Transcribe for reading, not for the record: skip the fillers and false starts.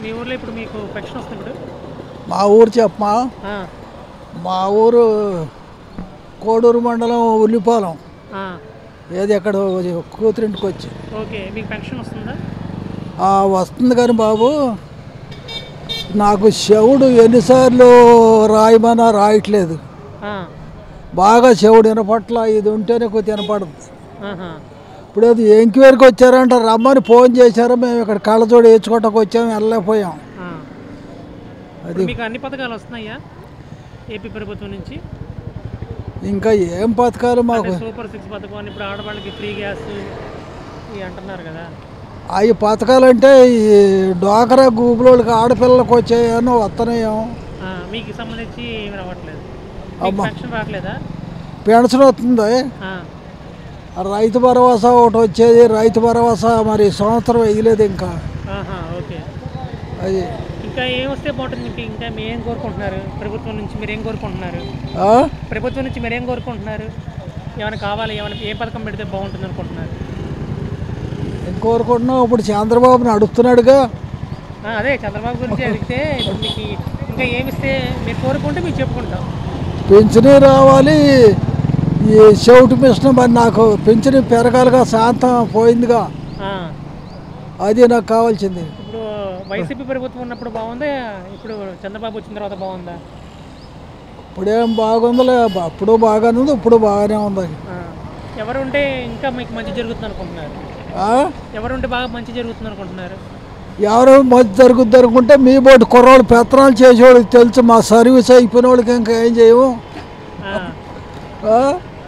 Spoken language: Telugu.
మీ ఊర్లో ఇప్పుడు మీకు పెన్షన్ వస్తుంది ఇప్పుడు? మా ఊరు చెప్పమా, మా ఊరు కోడూరు మండలం ఉల్లిపాలెం. ఏది ఎక్కడ కూతురింటికి వచ్చి. ఓకే, మీకు పెన్షన్ వస్తుందా? వస్తుంది కానీ బాబు, నాకు శవుడు ఎన్నిసార్లు రాయమన్నా రాయట్లేదు. బాగా శవుడు వినపట్ల, ఇది ఉంటేనే కొద్ది వినపడదు. ఇప్పుడు అది ఎంక్వైరీకి వచ్చారంట, రమ్మని ఫోన్ చేశారు. మేము ఇక్కడ కళ్ళజోడు వేసుకోవటానికి వచ్చాము, వెళ్ళలేకపోయాం. అది మీకు అన్ని పథకాలు వస్తున్నాయా ఏపీ ప్రభుత్వం నుంచి? ఇంకా ఏం పథకాలు మాకు? సూపర్ 6 పథకం అని, ఇప్పుడు ఆడవాళ్ళకి ఫ్రీ గ్యాస్ ఇవి అంటున్నారు కదా. అవి పథకాలు అంటే ఈ డ్వాక్రా గ్రూపులకి ఆడపిల్లలకు వచ్చాయని వస్తున్నాయేమో. మీకు సంబంధించి ఏమి రావట్లేదు? పెన్షన్ రావట్లేదా? పెన్షన్ వస్తుంది. రైతు భరోసా ఒకటి వచ్చేది, రైతు భరోసా మరి సంవత్సరం వేయలేదు ఇంకా. ఓకే, అది ఇంకా ఏం వస్తే బాగుంటుంది? ఇంకా మీరేం కోరుకుంటున్నారు ప్రభుత్వం నుంచి? మీరేం కోరుకుంటున్నారు ప్రభుత్వం నుంచి? మీరేం కోరుకుంటున్నారు? ఏమైనా కావాలి? ఏమైనా ఏ పథకం పెడితే బాగుంటుంది అనుకుంటున్నారు? ఏం కోరుకుంటున్నావు? ఇప్పుడు చంద్రబాబుని అడుగుతున్నాడుగా. అదే చంద్రబాబు గురించి అడిగితే ఇప్పుడు మీకు ఇంకా ఏమిస్తే మీరు కోరుకుంటే మీకు చెప్పుకుంటాం. పింఛనీ రావాలి, ఈ చెవిటి మిషన్ మరి నాకు పింఛనీ పెరగాలిగా, శాంతం పోయిందిగా, అది నాకు కావాల్సింది. ఇప్పుడు వైసీపీ ప్రభుత్వం ఉన్నప్పుడు బాగుందా, ఇప్పుడు చంద్రబాబు వచ్చిన తర్వాత బాగుందా? ఇప్పుడేం బాగుందిలే, అప్పుడు బాగానే ఉంది, ఇప్పుడు బాగానే ఉంది. ఎవరుంటే ఇంకా మీకు మంచి జరుగుతుంది అనుకుంటున్నారు? ఎవరుంటే బాగా మంచి జరుగుతుంది అనుకుంటున్నారు? ఎవరు మంచి జరుగుద్ది అనుకుంటే మీ బోటి కుర్రోళ్ళు పెత్తనాలు చేసేవాళ్ళకి తెలుసు. మా సర్వీస్ అయిపోయిన వాళ్ళకి ఇంకా ఏం చేయము.